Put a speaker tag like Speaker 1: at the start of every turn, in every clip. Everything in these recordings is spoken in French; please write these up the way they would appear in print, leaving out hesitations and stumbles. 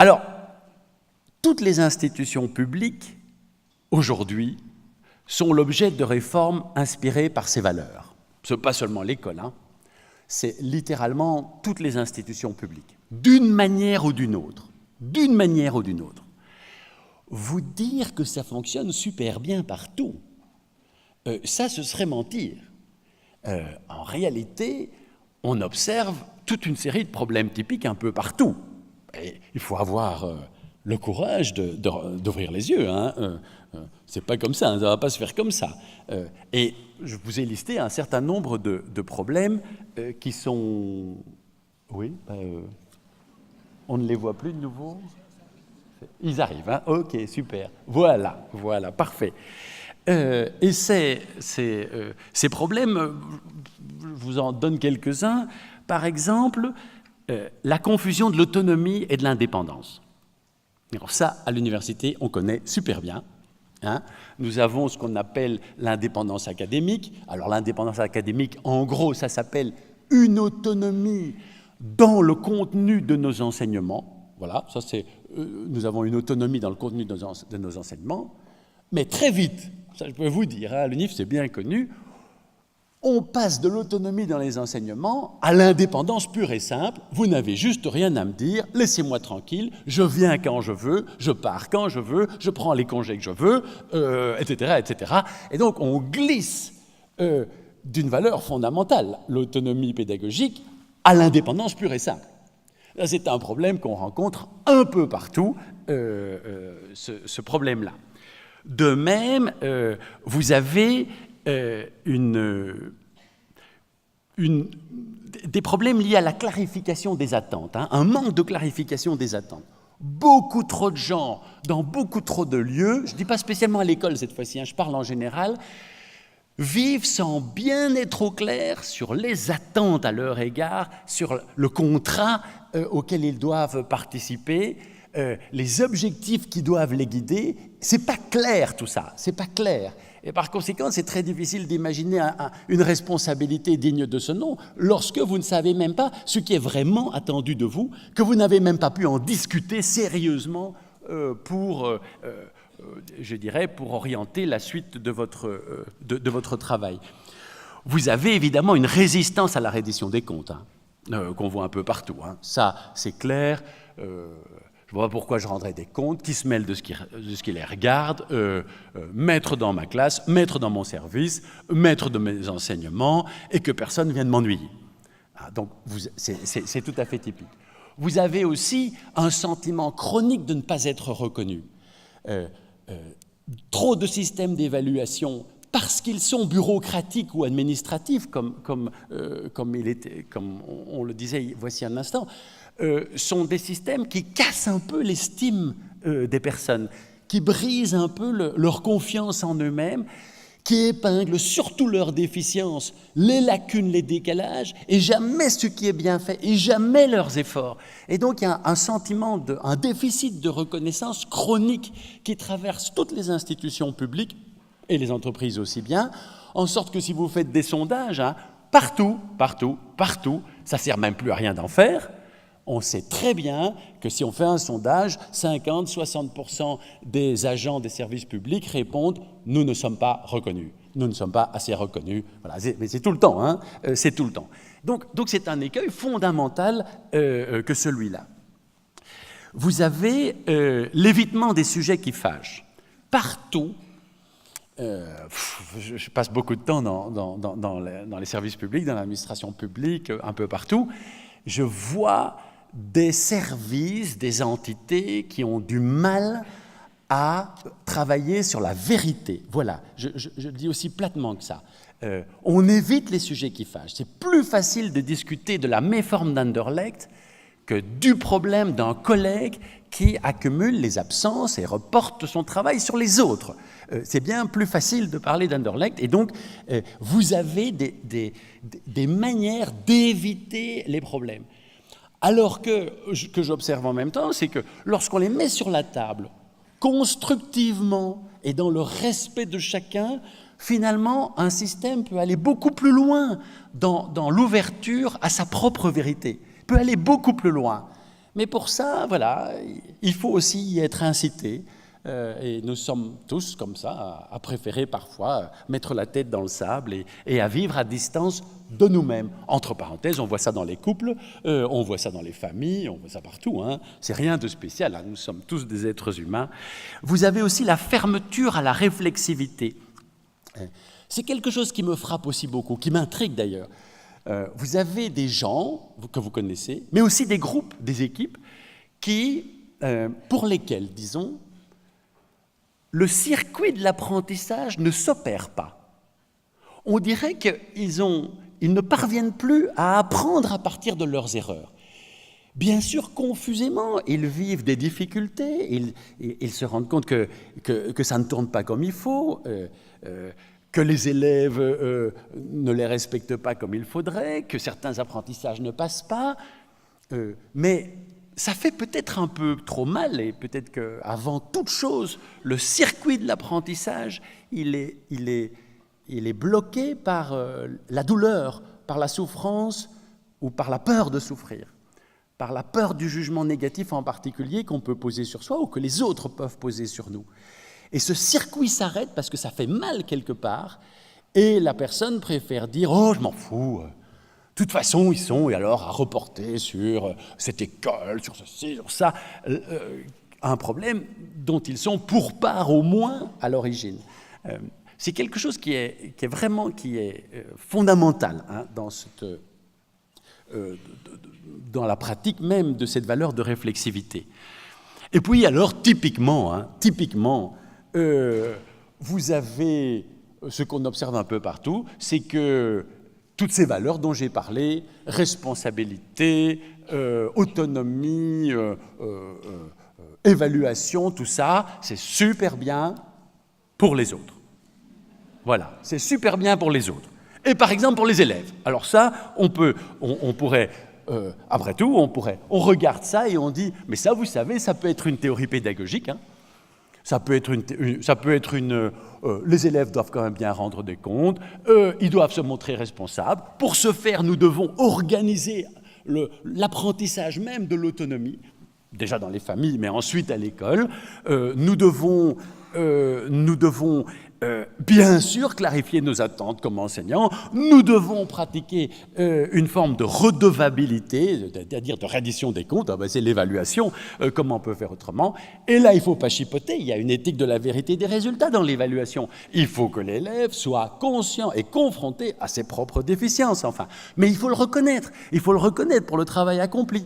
Speaker 1: Alors, toutes les institutions publiques, aujourd'hui, sont l'objet de réformes inspirées par ces valeurs. Ce n'est pas seulement l'école, hein. C'est littéralement toutes les institutions publiques, d'une manière ou d'une autre. D'une manière ou d'une autre. Vous dire que ça fonctionne super bien partout, ça, ce serait mentir. En réalité, on observe toute une série de problèmes typiques un peu partout. Et il faut avoir le courage d'ouvrir les yeux. Hein. C'est pas comme ça, ça ne va pas se faire comme ça. Et je vous ai listé un certain nombre de problèmes qui sont... Oui, on ne les voit plus de nouveau. Ils arrivent, hein. Ok, super. Voilà, parfait. Et ces problèmes, je vous en donne quelques-uns. Par exemple, la confusion de l'autonomie et de l'indépendance. Alors ça, à l'université, on connaît super bien. Hein. Nous avons ce qu'on appelle l'indépendance académique. Alors l'indépendance académique, en gros, ça s'appelle une autonomie dans le contenu de nos enseignements. Voilà, ça c'est, nous avons une autonomie dans le contenu de nos enseignements. Mais très vite, ça je peux vous dire, hein, à l'UNIF c'est bien connu, on passe de l'autonomie dans les enseignements à l'indépendance pure et simple. Vous n'avez juste rien à me dire, laissez-moi tranquille, je viens quand je veux, je pars quand je veux, je prends les congés que je veux, etc., etc. Et donc on glisse d'une valeur fondamentale, l'autonomie pédagogique, à l'indépendance pure et simple. Là, c'est un problème qu'on rencontre un peu partout, ce problème-là. De même, vous avez des problèmes liés à la clarification des attentes, hein, un manque de clarification des attentes. Beaucoup trop de gens, dans beaucoup trop de lieux, je ne dis pas spécialement à l'école cette fois-ci, hein, je parle en général, vivent sans bien être au clair sur les attentes à leur égard, sur le contrat auquel ils doivent participer, les objectifs qui doivent les guider. C'est pas clair tout ça, c'est pas clair. Et par conséquent, c'est très difficile d'imaginer une responsabilité digne de ce nom lorsque vous ne savez même pas ce qui est vraiment attendu de vous, que vous n'avez même pas pu en discuter sérieusement pour orienter la suite de votre travail. Vous avez évidemment une résistance à la reddition des comptes, hein, qu'on voit un peu partout. Hein. Ça, c'est clair. Je ne vois pas pourquoi je rendrais des comptes, qui se mêlent de ce qui les regarde, maître dans ma classe, maître dans mon service, maître de mes enseignements, et que personne ne vienne m'ennuyer. Ah, donc, c'est tout à fait typique. Vous avez aussi un sentiment chronique de ne pas être reconnu. Trop de systèmes d'évaluation, parce qu'ils sont bureaucratiques ou administratifs, comme on le disait voici un instant, sont des systèmes qui cassent un peu l'estime des personnes, qui brisent un peu leur confiance en eux-mêmes, qui épinglent surtout leurs déficiences, les lacunes, les décalages, et jamais ce qui est bien fait, et jamais leurs efforts. Et donc il y a un sentiment, un déficit de reconnaissance chronique qui traverse toutes les institutions publiques, et les entreprises aussi bien, en sorte que si vous faites des sondages, hein, partout, ça ne sert même plus à rien d'en faire. On sait très bien que si on fait un sondage, 50-60% des agents des services publics répondent « nous ne sommes pas reconnus, nous ne sommes pas assez reconnus ». Voilà, mais c'est tout le temps, hein, c'est tout le temps. Donc c'est un écueil fondamental que celui-là. Vous avez l'évitement des sujets qui fâchent. Partout, je passe beaucoup de temps dans les services publics, dans l'administration publique, un peu partout, je vois des services, des entités qui ont du mal à travailler sur la vérité. Voilà, je le dis aussi platement que ça. On évite les sujets qui fâchent. C'est plus facile de discuter de la méforme d'Anderlecht que du problème d'un collègue qui accumule les absences et reporte son travail sur les autres. C'est bien plus facile de parler d'Anderlecht. Et donc, vous avez des manières d'éviter les problèmes. Alors que j'observe en même temps, c'est que lorsqu'on les met sur la table, constructivement et dans le respect de chacun, finalement, un système peut aller beaucoup plus loin dans l'ouverture à sa propre vérité. Peut aller beaucoup plus loin. Mais pour ça, voilà, il faut aussi y être incité. Et nous sommes tous comme ça, à préférer parfois mettre la tête dans le sable et à vivre à distance de nous-mêmes. Entre parenthèses, on voit ça dans les couples, on voit ça dans les familles, on voit ça partout. Hein. C'est rien de spécial, hein. Nous sommes tous des êtres humains. Vous avez aussi la fermeture à la réflexivité. C'est quelque chose qui me frappe aussi beaucoup, qui m'intrigue d'ailleurs. Vous avez des gens que vous connaissez, mais aussi des groupes, des équipes, pour lesquels, disons, le circuit de l'apprentissage ne s'opère pas. On dirait qu'ils ne parviennent plus à apprendre à partir de leurs erreurs. Bien sûr, confusément, ils vivent des difficultés, ils se rendent compte que ça ne tourne pas comme il faut, que les élèves ne les respectent pas comme il faudrait, que certains apprentissages ne passent pas, mais ça fait peut-être un peu trop mal, et peut-être qu'avant toute chose, le circuit de l'apprentissage, il est bloqué par la douleur, par la souffrance ou par la peur de souffrir, par la peur du jugement négatif en particulier qu'on peut poser sur soi ou que les autres peuvent poser sur nous. Et ce circuit s'arrête parce que ça fait mal quelque part, et la personne préfère dire « Oh, je m'en fous !» De toute façon, ils sont, et alors à reporter sur cette école, sur ceci, sur ça, un problème dont ils sont pour part au moins à l'origine. C'est quelque chose qui est fondamental, hein, dans la pratique même de cette valeur de réflexivité. Et puis alors, typiquement, vous avez ce qu'on observe un peu partout, c'est que toutes ces valeurs dont j'ai parlé, responsabilité, autonomie, évaluation, tout ça, c'est super bien pour les autres. Voilà, c'est super bien pour les autres. Et par exemple pour les élèves. Alors ça, on pourrait, après tout, on regarde ça et on dit, mais ça, vous savez, ça peut être une théorie pédagogique, hein. Ça peut être les élèves doivent quand même bien rendre des comptes, ils doivent se montrer responsables. Pour ce faire, nous devons organiser l'apprentissage même de l'autonomie, déjà dans les familles, mais ensuite à l'école. Nous devons bien sûr clarifier nos attentes comme enseignants. Nous devons pratiquer une forme de redevabilité, c'est-à-dire de reddition des comptes. C'est l'évaluation, comment on peut faire autrement. Et là, il ne faut pas chipoter, il y a une éthique de la vérité des résultats dans l'évaluation. Il faut que l'élève soit conscient et confronté à ses propres déficiences, enfin. Mais il faut le reconnaître pour le travail accompli.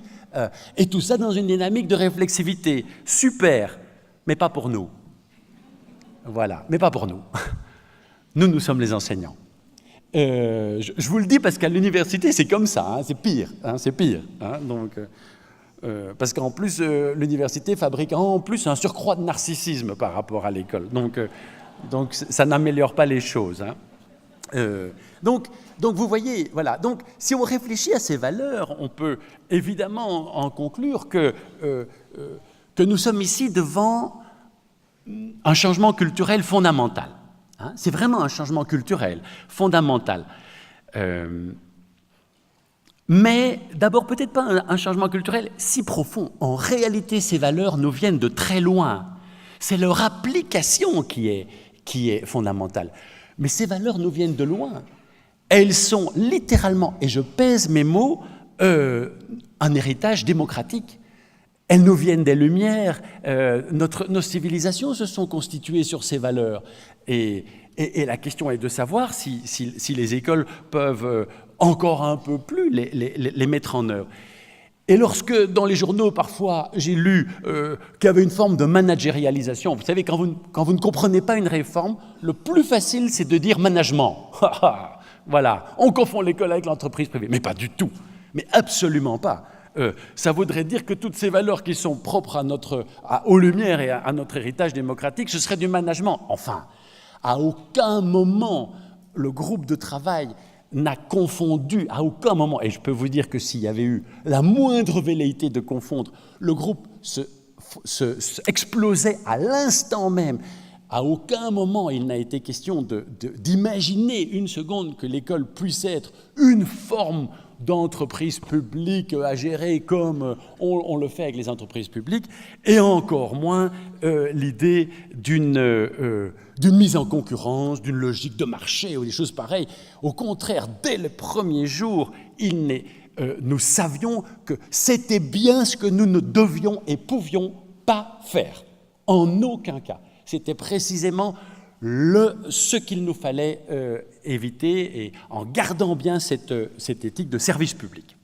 Speaker 1: Et tout ça dans une dynamique de réflexivité. Super, mais pas pour nous. Voilà, mais pas pour nous. Nous sommes les enseignants. Je vous le dis parce qu'à l'université, c'est comme ça, hein, c'est pire. Hein, donc, parce qu'en plus, l'université fabrique en plus un surcroît de narcissisme par rapport à l'école. Donc ça n'améliore pas les choses. Hein. Donc vous voyez, voilà. Donc si on réfléchit à ces valeurs, on peut évidemment en conclure que nous sommes ici devant un changement culturel fondamental. Hein, c'est vraiment un changement culturel fondamental. Mais d'abord, peut-être pas un changement culturel si profond. En réalité, ces valeurs nous viennent de très loin. C'est leur application qui est fondamentale. Mais ces valeurs nous viennent de loin. Elles sont littéralement, et je pèse mes mots, un héritage démocratique. Elles nous viennent des Lumières. Nos civilisations se sont constituées sur ces valeurs. Et la question est de savoir si les écoles peuvent encore un peu plus les mettre en œuvre. Et lorsque, dans les journaux, parfois, j'ai lu qu'il y avait une forme de managérialisation, vous savez, quand vous ne comprenez pas une réforme, le plus facile, c'est de dire management. Voilà, on confond l'école avec l'entreprise privée. Mais pas du tout, mais absolument pas. Ça voudrait dire que toutes ces valeurs qui sont propres aux Lumières et à notre héritage démocratique, ce serait du management. Enfin, à aucun moment, le groupe de travail n'a confondu, à aucun moment, et je peux vous dire que s'il y avait eu la moindre velléité de confondre, le groupe explosait à l'instant même. À aucun moment il n'a été question d'imaginer une seconde que l'école puisse être une forme d'entreprises publiques à gérer comme on le fait avec les entreprises publiques, et encore moins l'idée d'une mise en concurrence, d'une logique de marché ou des choses pareilles. Au contraire, dès le premier jour, nous savions que c'était bien ce que nous ne devions et pouvions pas faire. En aucun cas. C'était précisément ce qu'il nous fallait éviter, et en gardant bien cette éthique de service public.